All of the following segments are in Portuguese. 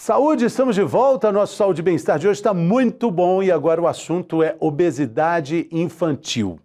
Saúde, estamos de volta. Nosso Saúde e Bem-Estar de hoje está muito bom e agora o assunto é obesidade infantil.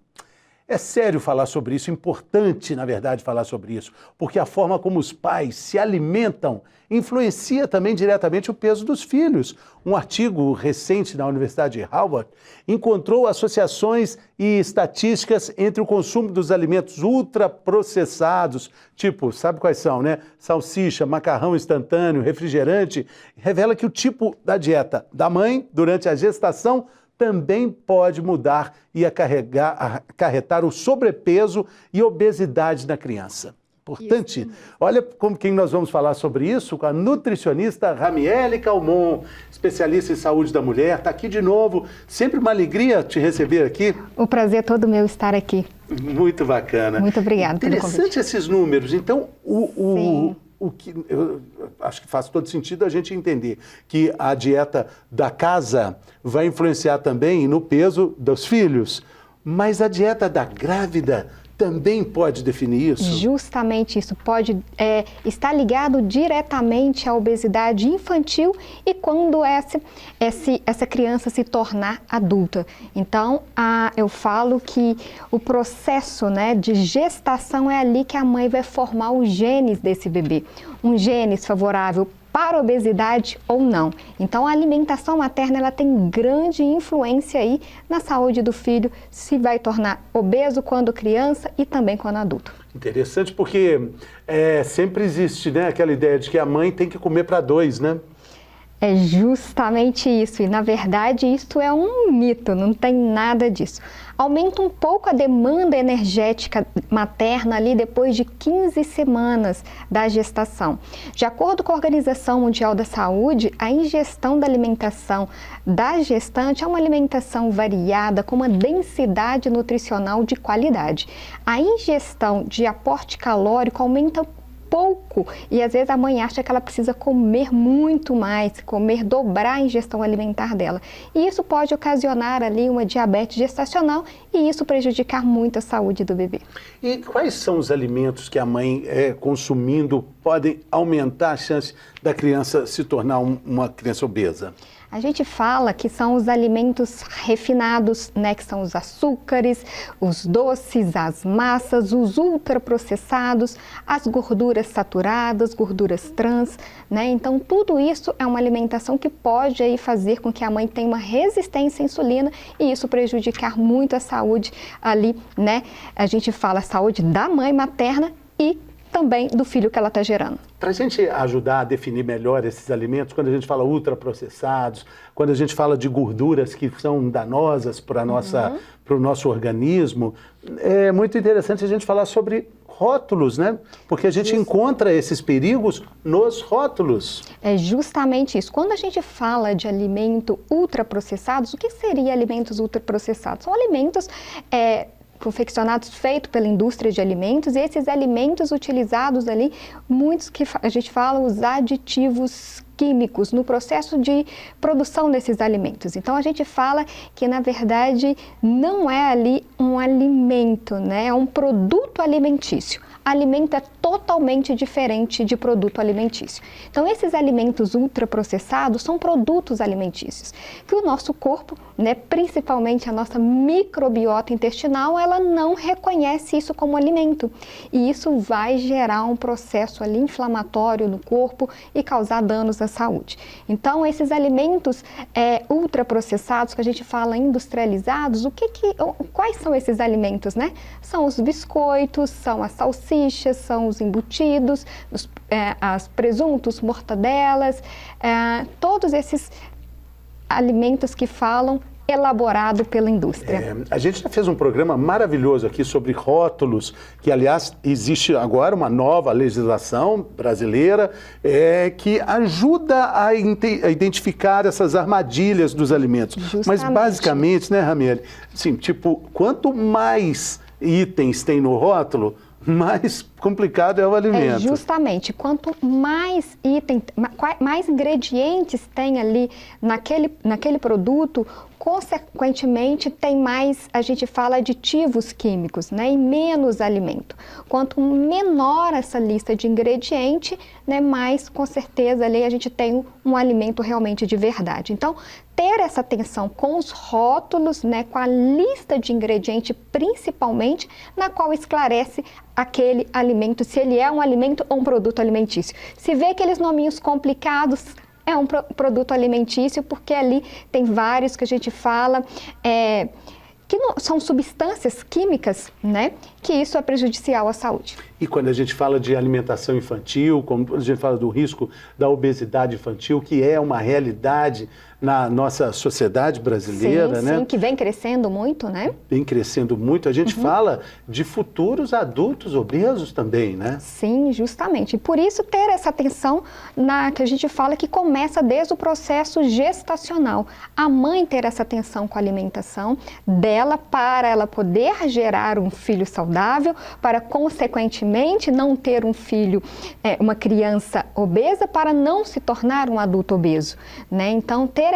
É sério falar sobre isso, importante, na verdade, falar sobre isso, porque a forma como os pais se alimentam influencia também diretamente o peso dos filhos. Um artigo recente na Universidade de Harvard encontrou associações e estatísticas entre o consumo dos alimentos ultraprocessados, tipo, sabe quais são, né? Salsicha, macarrão instantâneo, refrigerante, revela que o tipo da dieta da mãe durante a gestação também pode mudar e acarretar o sobrepeso e obesidade na criança. Importante. Olha com quem nós vamos falar sobre isso, com a nutricionista Ramiele Calmon, especialista em saúde da mulher. Está aqui de novo. Sempre uma alegria te receber aqui. O prazer é todo meu estar aqui. Muito bacana. Muito obrigada pelo convite. Interessante esses números. Então, o que eu acho que faz todo sentido a gente entender que a dieta da casa vai influenciar também no peso dos filhos, mas a dieta da grávida também pode definir isso? Justamente isso, pode estar ligado diretamente à obesidade infantil e quando essa criança se tornar adulta. Então, eu falo que o processo, né, de gestação é ali que a mãe vai formar os genes desse bebê. Um genes favorável para a obesidade ou não. Então, a alimentação materna ela tem grande influência aí na saúde do filho, se vai tornar obeso quando criança e também quando adulto. Interessante porque sempre existe, né, aquela ideia de que a mãe tem que comer para dois, né? É justamente isso, e na verdade isso é um mito, não tem nada disso. Aumenta um pouco a demanda energética materna ali depois de 15 semanas da gestação. De acordo com a Organização Mundial da Saúde, a ingestão da alimentação da gestante é uma alimentação variada com uma densidade nutricional de qualidade. A ingestão de aporte calórico aumenta pouco e às vezes a mãe acha que ela precisa comer muito mais, dobrar a ingestão alimentar dela. E isso pode ocasionar ali uma diabetes gestacional e isso prejudicar muito a saúde do bebê. E quais são os alimentos que a mãe consumindo podem aumentar a chance da criança se tornar uma criança obesa? A gente fala que são os alimentos refinados, né, que são os açúcares, os doces, as massas, os ultraprocessados, as gorduras saturadas, gorduras trans, né? Então, tudo isso é uma alimentação que pode aí fazer com que a mãe tenha uma resistência à insulina e isso prejudicar muito a saúde ali, né? A gente fala a saúde da mãe materna e também do filho que ela está gerando. Para a gente ajudar a definir melhor esses alimentos, quando a gente fala ultraprocessados, quando a gente fala de gorduras que são danosas para o nosso organismo, é muito interessante a gente falar sobre rótulos, né? Porque a gente encontra esses perigos nos rótulos. É justamente isso. Quando a gente fala de alimento ultraprocessados, o que seria alimentos ultraprocessados? São alimentos confeccionados feitos pela indústria de alimentos e esses alimentos utilizados ali, muitos que a gente fala os aditivos químicos no processo de produção desses alimentos. Então a gente fala que na verdade não é ali um alimento, né? É um produto alimentício. Alimento é totalmente diferente de produto alimentício. Então, esses alimentos ultraprocessados são produtos alimentícios que o nosso corpo, né, principalmente a nossa microbiota intestinal, ela não reconhece isso como alimento. E isso vai gerar um processo ali inflamatório no corpo e causar danos à saúde. Então, esses alimentos ultraprocessados, que a gente fala industrializados, quais são esses alimentos, né? São os biscoitos, são as salsichas, são os embutidos, os presuntos, mortadelas, todos esses alimentos que falam elaborado pela indústria. A gente já fez um programa maravilhoso aqui sobre rótulos, que aliás existe agora uma nova legislação brasileira que ajuda a identificar essas armadilhas dos alimentos. Justamente. Mas basicamente, né, Ramiele, assim, tipo, quanto mais itens tem no rótulo, mais complicado é o alimento. Justamente, quanto mais mais ingredientes tem ali naquele produto, consequentemente tem mais, a gente fala, aditivos químicos, né, e menos alimento. Quanto menor essa lista de ingredientes, né, mais com certeza ali a gente tem um alimento realmente de verdade. Então, ter essa atenção com os rótulos, né, com a lista de ingredientes principalmente, na qual esclarece aquele alimento, se ele é um alimento ou um produto alimentício. Se vê aqueles nominhos complicados, é um produto alimentício, porque ali tem vários que a gente fala, que não, são substâncias químicas, né? Que isso é prejudicial à saúde. E quando a gente fala de alimentação infantil, quando a gente fala do risco da obesidade infantil, que é uma realidade na nossa sociedade brasileira, sim, né? Sim, que vem crescendo muito, né? Vem crescendo muito. A gente fala de futuros adultos obesos também, né? Sim, justamente. E por isso ter essa atenção que a gente fala que começa desde o processo gestacional. A mãe ter essa atenção com a alimentação dela para ela poder gerar um filho saudável, para consequentemente não ter um filho, uma criança obesa, para não se tornar um adulto obeso, né? Então ter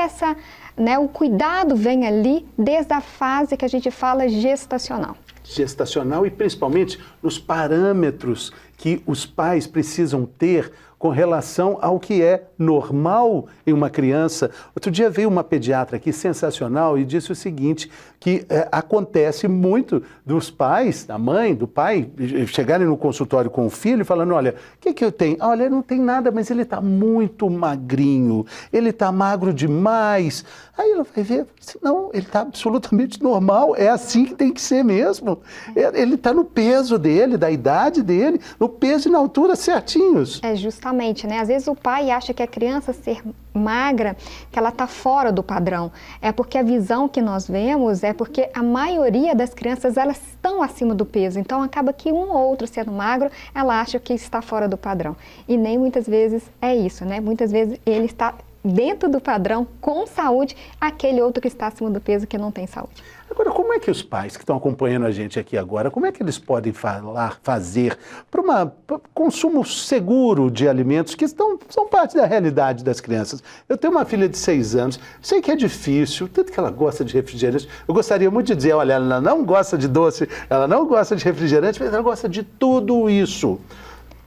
o cuidado vem ali desde a fase que a gente fala gestacional. Gestacional e principalmente nos parâmetros que os pais precisam ter com relação ao que é normal em uma criança. Outro dia veio uma pediatra aqui sensacional e disse o seguinte, que acontece muito dos pais, da mãe, do pai, chegarem no consultório com o filho falando, olha, o que eu tenho? Olha, não tem nada, mas ele está muito magrinho, ele está magro demais. Aí ela vai ver, não, ele está absolutamente normal, é assim que tem que ser mesmo. Ele está no peso dele, da idade dele, no peso e na altura certinhos. É justamente, né? Às vezes o pai acha que a criança ser magra, que ela está fora do padrão. É porque a visão que nós vemos é porque a maioria das crianças, elas estão acima do peso. Então, acaba que um ou outro sendo magro, ela acha que está fora do padrão. E nem muitas vezes é isso, né? Muitas vezes ele está dentro do padrão, com saúde, aquele outro que está acima do peso que não tem saúde. Agora, como é que os pais que estão acompanhando a gente aqui agora, como é que eles podem fazer para um consumo seguro de alimentos que são parte da realidade das crianças? Eu tenho uma filha de 6 anos, sei que é difícil, tanto que ela gosta de refrigerante. Eu gostaria muito de dizer, olha, ela não gosta de doce, ela não gosta de refrigerante, mas ela gosta de tudo isso.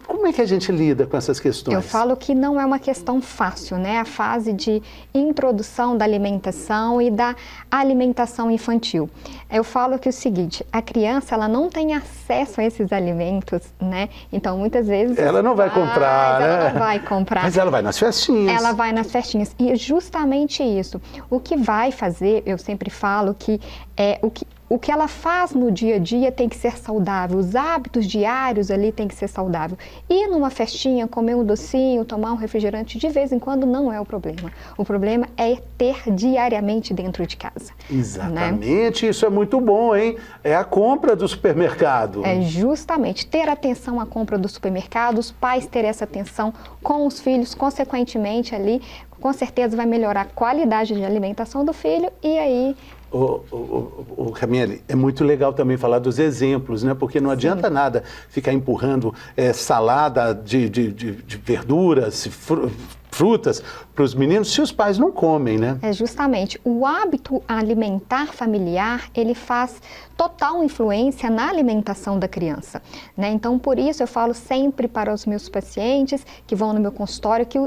Como é que a gente lida com essas questões? Eu falo que não é uma questão fácil, né? A fase de introdução da alimentação e da alimentação infantil. Eu falo que é o seguinte, a criança, ela não tem acesso a esses alimentos, né? Então, muitas vezes... Ela não vai comprar, né? Ela não vai comprar. Mas ela vai nas festinhas. Ela vai nas festinhas. E é justamente isso. O que vai fazer, eu sempre falo que o que ela faz no dia a dia tem que ser saudável, os hábitos diários ali tem que ser saudável. Ir numa festinha, comer um docinho, tomar um refrigerante de vez em quando não é o problema. O problema é ter diariamente dentro de casa. Exatamente, né? Isso é muito bom, hein? É a compra do supermercado. É justamente, ter atenção à compra do supermercado, os pais terem essa atenção com os filhos, consequentemente ali, com certeza vai melhorar a qualidade de alimentação do filho e aí... Ramiele, é muito legal também falar dos exemplos, né? Porque não adianta nada ficar empurrando salada de verduras, frutas para os meninos se os pais não comem, né? É justamente. O hábito alimentar familiar, ele faz total influência na alimentação da criança, né? Então, por isso eu falo sempre para os meus pacientes que vão no meu consultório que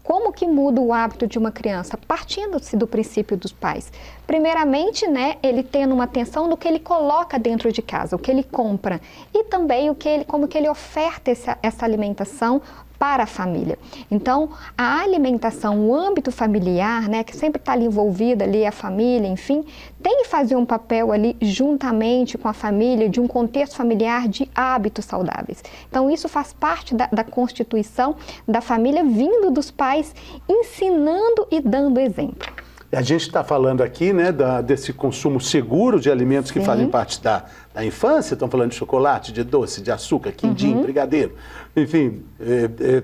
como que muda o hábito de uma criança? Partindo-se do princípio dos pais. Primeiramente, né, ele tendo uma atenção do que ele coloca dentro de casa, o que ele compra e também como que ele oferta essa alimentação para a família. Então, a alimentação, o âmbito familiar, né, que sempre está ali envolvida ali a família, enfim, tem que fazer um papel ali juntamente com a família, de um contexto familiar de hábitos saudáveis. Então, isso faz parte da constituição da família, vindo dos pais, ensinando e dando exemplo. A gente está falando aqui, né, desse consumo seguro de alimentos que fazem parte da infância. Estão falando de chocolate, de doce, de açúcar, quindim, brigadeiro, enfim,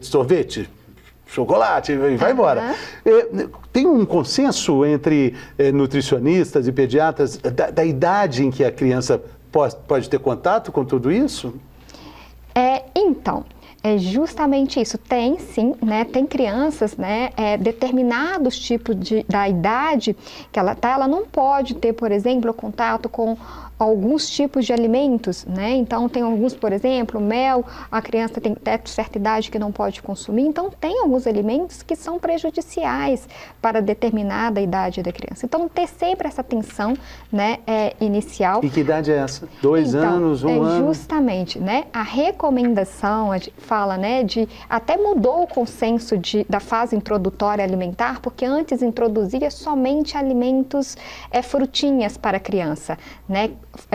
sorvete, chocolate, e vai embora. Tem um consenso entre nutricionistas e pediatras da idade em que a criança pode ter contato com tudo isso? Então, é justamente isso. Tem sim, né? Tem crianças, né? Determinados tipos da idade que ela não pode ter, por exemplo, contato com alguns tipos de alimentos, né? Então, tem alguns, por exemplo, mel, a criança tem certa idade que não pode consumir. Então, tem alguns alimentos que são prejudiciais para determinada idade da criança. Então, ter sempre essa atenção, né, inicial. E que idade é essa? 2 anos, 1 ano? Justamente, né? A recomendação fala, né, até mudou o consenso da fase introdutória alimentar, porque antes introduzia somente alimentos, frutinhas para a criança, né?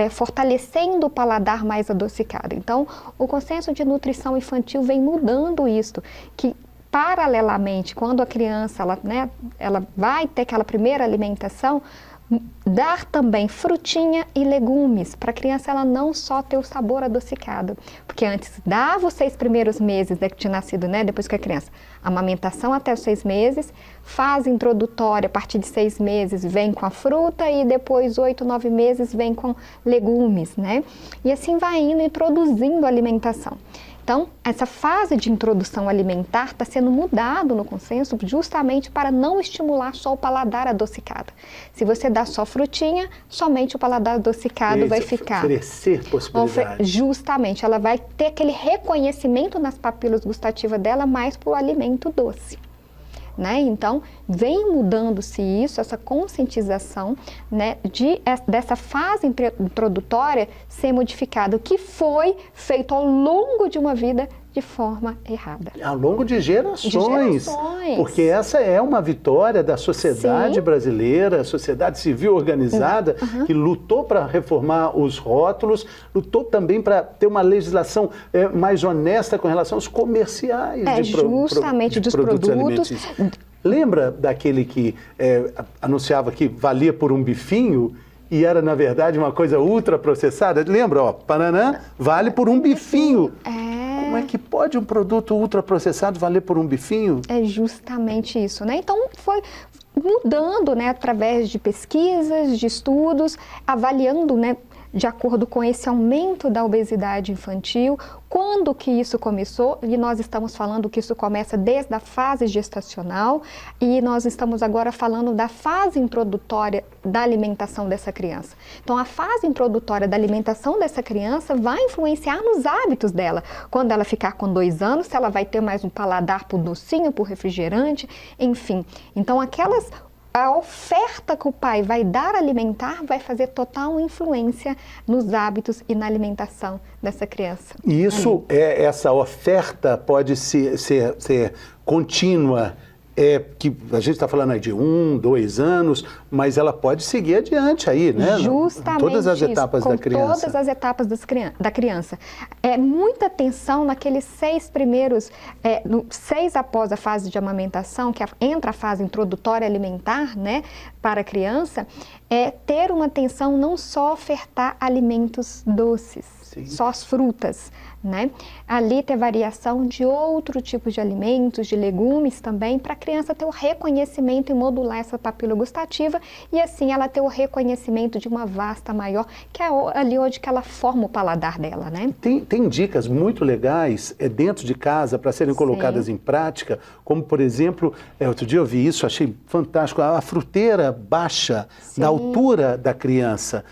Fortalecendo o paladar mais adocicado. Então, o consenso de nutrição infantil vem mudando isso, que paralelamente, quando a criança ela vai ter aquela primeira alimentação, dar também frutinha e legumes, para a criança ela não só ter o sabor adocicado, porque antes dava os 6 primeiros meses de nascido, né, depois que a criança, amamentação até os 6 meses, fase introdutória, a partir de 6 meses vem com a fruta e depois 8, 9 meses vem com legumes, né, e assim vai indo, introduzindo a alimentação. Então, essa fase de introdução alimentar está sendo mudado no consenso justamente para não estimular só o paladar adocicado. Se você dá só frutinha, somente o paladar adocicado vai ficar. Oferecer possibilidades. Justamente, ela vai ter aquele reconhecimento nas papilas gustativas dela mais para o alimento doce. Né? Então, vem mudando-se isso, essa conscientização, né, dessa fase introdutória ser modificada, o que foi feito ao longo de uma vida de forma errada. Ao longo de gerações. Porque essa é uma vitória da sociedade brasileira, a sociedade civil organizada, que lutou para reformar os rótulos, lutou também para ter uma legislação mais honesta com relação aos comerciais dos produtos alimentícios. Lembra daquele que anunciava que valia por um bifinho e era, na verdade, uma coisa ultraprocessada? Lembra, ó, banana vale por um bifinho. Como é que pode um produto ultraprocessado valer por um bifinho? É justamente isso, né? Então, foi mudando, né, através de pesquisas, de estudos, avaliando, né, de acordo com esse aumento da obesidade infantil. Quando que isso começou? E nós estamos falando que isso começa desde a fase gestacional e nós estamos agora falando da fase introdutória da alimentação dessa criança. Então, a fase introdutória da alimentação dessa criança vai influenciar nos hábitos dela. Quando ela ficar com 2 anos, se ela vai ter mais um paladar para o docinho, para o refrigerante, enfim. Então, a oferta que o pai vai dar alimentar vai fazer total influência nos hábitos e na alimentação dessa criança. E isso, essa oferta pode ser contínua, que a gente está falando aí de 1, 2 anos, mas ela pode seguir adiante aí, né? Justamente todas as etapas da criança. Todas as etapas da criança. Muita atenção naqueles 6 primeiros, 6 após a fase de amamentação, que entra a fase introdutória alimentar, né, para a criança, ter uma atenção não só ofertar alimentos doces, só as frutas, né? Ali ter variação de outro tipo de alimentos, de legumes também, para a criança ter o reconhecimento e modular essa papila gustativa e assim ela ter o reconhecimento de uma vasta maior, que é ali onde que ela forma o paladar dela, né? Tem dicas muito legais dentro de casa para serem colocadas em prática, como por exemplo, outro dia eu vi isso, achei fantástico, a fruteira baixa da altura da criança.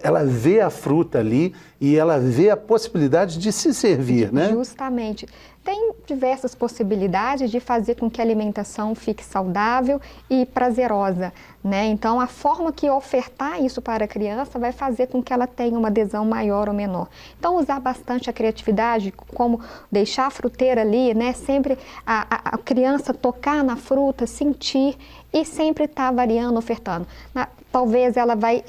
Ela vê a fruta ali e ela vê a possibilidade de se servir, né? Justamente. Tem diversas possibilidades de fazer com que a alimentação fique saudável e prazerosa, né? Então, a forma que ofertar isso para a criança vai fazer com que ela tenha uma adesão maior ou menor. Então, usar bastante a criatividade, como deixar a fruteira ali, né? Sempre a criança tocar na fruta, sentir e sempre estar variando, ofertando. Talvez ela vai...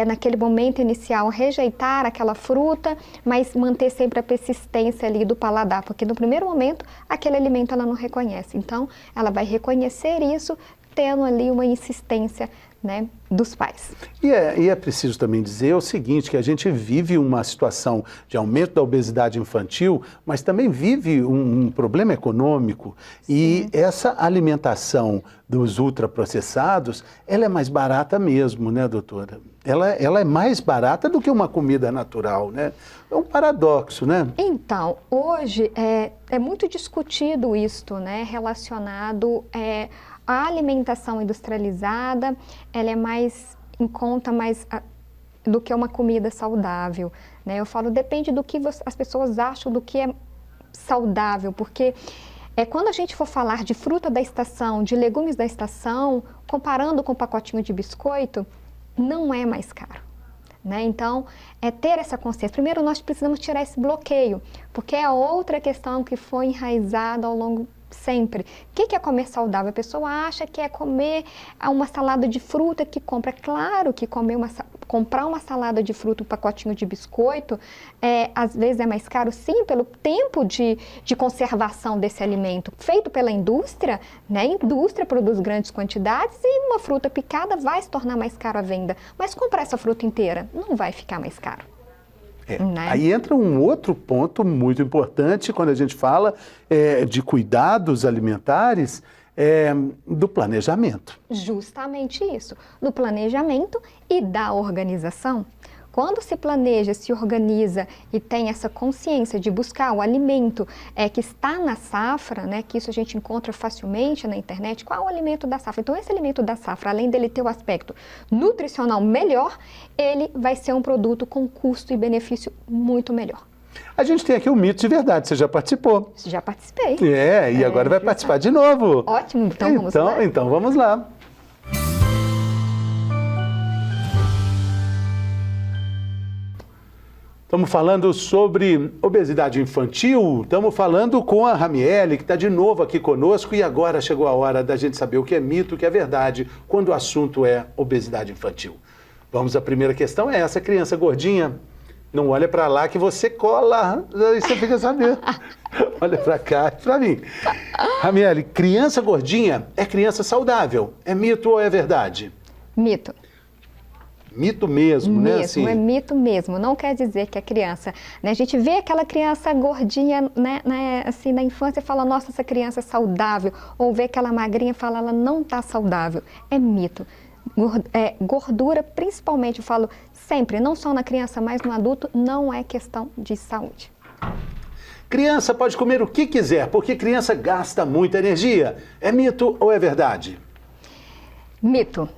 naquele momento inicial, rejeitar aquela fruta, mas manter sempre a persistência ali do paladar, porque no primeiro momento, aquele alimento ela não reconhece. Então, ela vai reconhecer isso, tendo ali uma insistência, né, dos pais. E é preciso também dizer o seguinte, que a gente vive uma situação de aumento da obesidade infantil, mas também vive um problema econômico. E essa alimentação dos ultraprocessados, ela é mais barata mesmo, né, doutora? ela é mais barata do que uma comida natural, né? É um paradoxo, né? Então, hoje é muito discutido isto, né, relacionado à alimentação industrializada, ela é mais em conta do que uma comida saudável, né? Eu falo, depende do que as pessoas acham do que é saudável, porque quando a gente for falar de fruta da estação, de legumes da estação, comparando com um pacotinho de biscoito, não é mais caro, né? Então, ter essa consciência. Primeiro, nós precisamos tirar esse bloqueio, porque é outra questão que foi enraizada ao longo sempre. O que é comer saudável? A pessoa acha que é comer uma salada de fruta que compra. Claro que comprar uma salada de fruta, um pacotinho de biscoito, às vezes é mais caro, sim, pelo tempo de conservação desse alimento feito pela indústria, né? A indústria produz grandes quantidades e uma fruta picada vai se tornar mais caro à venda. Mas comprar essa fruta inteira não vai ficar mais caro. Né? Aí entra um outro ponto muito importante quando a gente fala de cuidados alimentares, do planejamento. Justamente isso, do planejamento e da organização. Quando se planeja, se organiza e tem essa consciência de buscar o alimento que está na safra, né, que isso a gente encontra facilmente na internet, qual é o alimento da safra? Então, esse alimento da safra, além dele ter o aspecto nutricional melhor, ele vai ser um produto com custo e benefício muito melhor. A gente tem aqui o mito de verdade, você já participou. Já participei. E agora vai participar de novo. Ótimo, então vamos lá. Então vamos lá. Estamos falando sobre obesidade infantil, estamos falando com a Ramiele, que está de novo aqui conosco, e agora chegou a hora da gente saber o que é mito, o que é verdade, quando o assunto é obesidade infantil. Vamos à primeira questão, é essa: criança gordinha, não olha para lá que você cola, aí você fica sabendo. Olha para cá e para mim. Ramiele, criança gordinha é criança saudável, é mito ou é verdade? Mito. Mito mesmo, né? Assim. É mito mesmo. Não quer dizer que a criança, né? A gente vê aquela criança gordinha, né, assim, na infância e fala, nossa, essa criança é saudável. Ou vê aquela magrinha e fala, ela não está saudável. É mito. Gordura, principalmente, eu falo sempre, não só na criança, mas no adulto, não é questão de saúde. Criança pode comer o que quiser, porque criança gasta muita energia. É mito ou é verdade? Mito.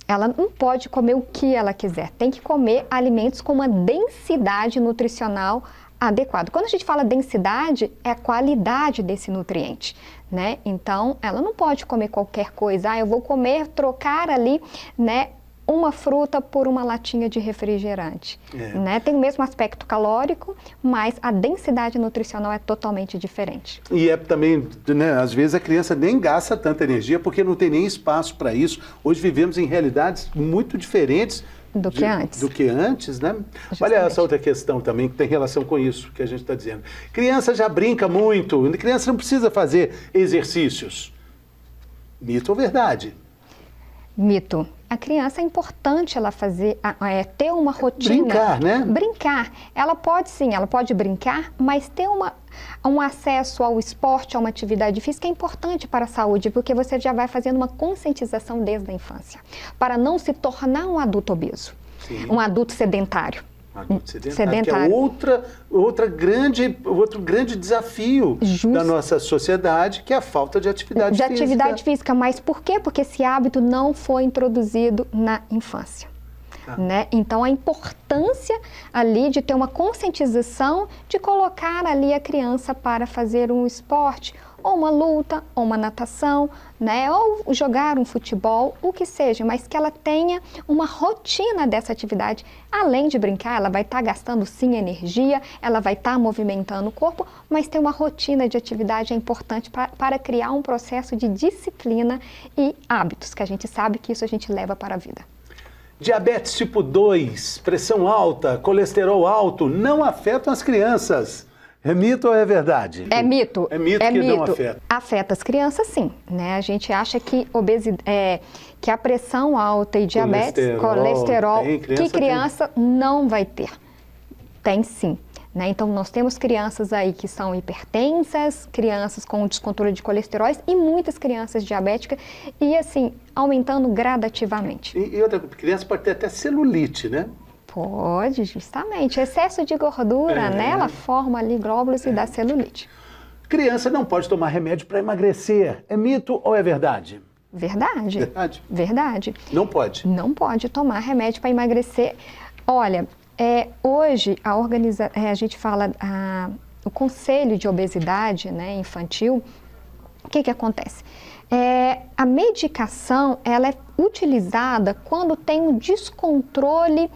Ela não pode comer o que ela quiser, tem que comer alimentos com uma densidade nutricional adequada. Quando a gente fala densidade, é a qualidade desse nutriente, né? Então, ela não pode comer qualquer coisa. Eu vou trocar ali, né, uma fruta por uma latinha de refrigerante, né? Tem o mesmo aspecto calórico, mas a densidade nutricional é totalmente diferente. E também, né, às vezes a criança nem gasta tanta energia porque não tem nem espaço para isso. Hoje vivemos em realidades muito diferentes do que antes, né? Justamente. Olha essa outra questão também que tem relação com isso que a gente está dizendo. Criança já brinca muito, criança não precisa fazer exercícios. Mito ou verdade? Mito. A criança é importante ela ter uma rotina. Brincar, né? Brincar. Ela pode sim, ela pode brincar, mas ter um acesso ao esporte, a uma atividade física é importante para a saúde, porque você já vai fazendo uma conscientização desde a infância, para não se tornar um adulto obeso, um adulto sedentário. Que é outro grande desafio da nossa sociedade, que é a falta de atividade física. Atividade física, mas por quê? Porque esse hábito não foi introduzido na infância. Né? Então, a importância ali de ter uma conscientização, de colocar ali a criança para fazer um esporte, ou uma luta, ou uma natação, né? Ou jogar um futebol, o que seja, mas que ela tenha uma rotina dessa atividade. Além de brincar, ela vai estar gastando sim energia, ela vai estar movimentando o corpo, mas ter uma rotina de atividade é importante para criar um processo de disciplina e hábitos, que a gente sabe que isso a gente leva para a vida. Diabetes tipo 2, pressão alta, colesterol alto, não afetam as crianças. É mito ou é verdade? É mito. É mito que não afeta. Afeta as crianças, sim. Né? A gente acha que que a pressão alta e diabetes, colesterol, que criança não vai ter. Tem sim. Né? Então, nós temos crianças aí que são hipertensas, crianças com descontrole de colesterol e muitas crianças diabéticas. E, assim, aumentando gradativamente. E outra criança pode ter até celulite, né? Pode, justamente. Excesso de gordura, né? Ela forma ali glóbulos e dá celulite. Criança não pode tomar remédio para emagrecer. É mito ou é verdade? Verdade. Verdade? Verdade. Não pode? Não pode tomar remédio para emagrecer. Olha, hoje a gente fala, o Conselho de Obesidade, né, Infantil, o que acontece? A medicação, ela é utilizada quando tem um descontrole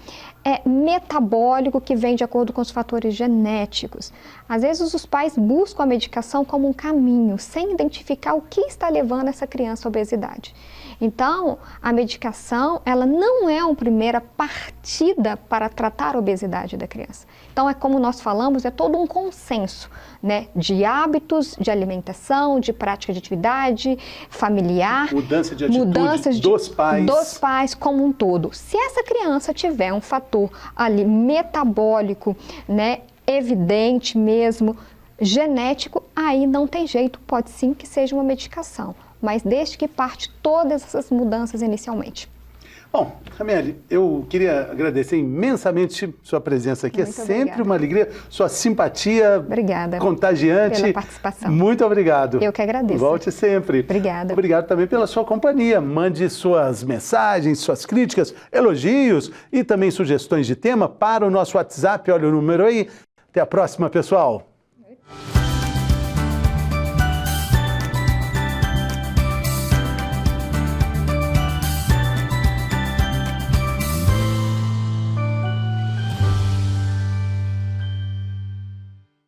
metabólico que vem de acordo com os fatores genéticos. Às vezes os pais buscam a medicação como um caminho, sem identificar o que está levando essa criança à obesidade. Então, a medicação, ela não é uma primeira partida para tratar a obesidade da criança. Então, como nós falamos, é todo um consenso, né, de hábitos, de alimentação, de prática de atividade familiar. Mudança de atitude dos pais. Dos pais como um todo. Se essa criança tiver um fator ali metabólico, né, evidente mesmo, genético, aí não tem jeito, pode sim que seja uma medicação, mas desde que parte todas essas mudanças inicialmente. Bom, Ramiele, eu queria agradecer imensamente sua presença aqui. Muito é sempre obrigada. uma alegria, sua simpatia Obrigada contagiante. pela participação. Muito obrigado. Eu que agradeço. Volte sempre. Obrigada. Obrigado também pela sua companhia. Mande suas mensagens, suas críticas, elogios e também sugestões de tema para o nosso WhatsApp. Olha o número aí. Até a próxima, pessoal.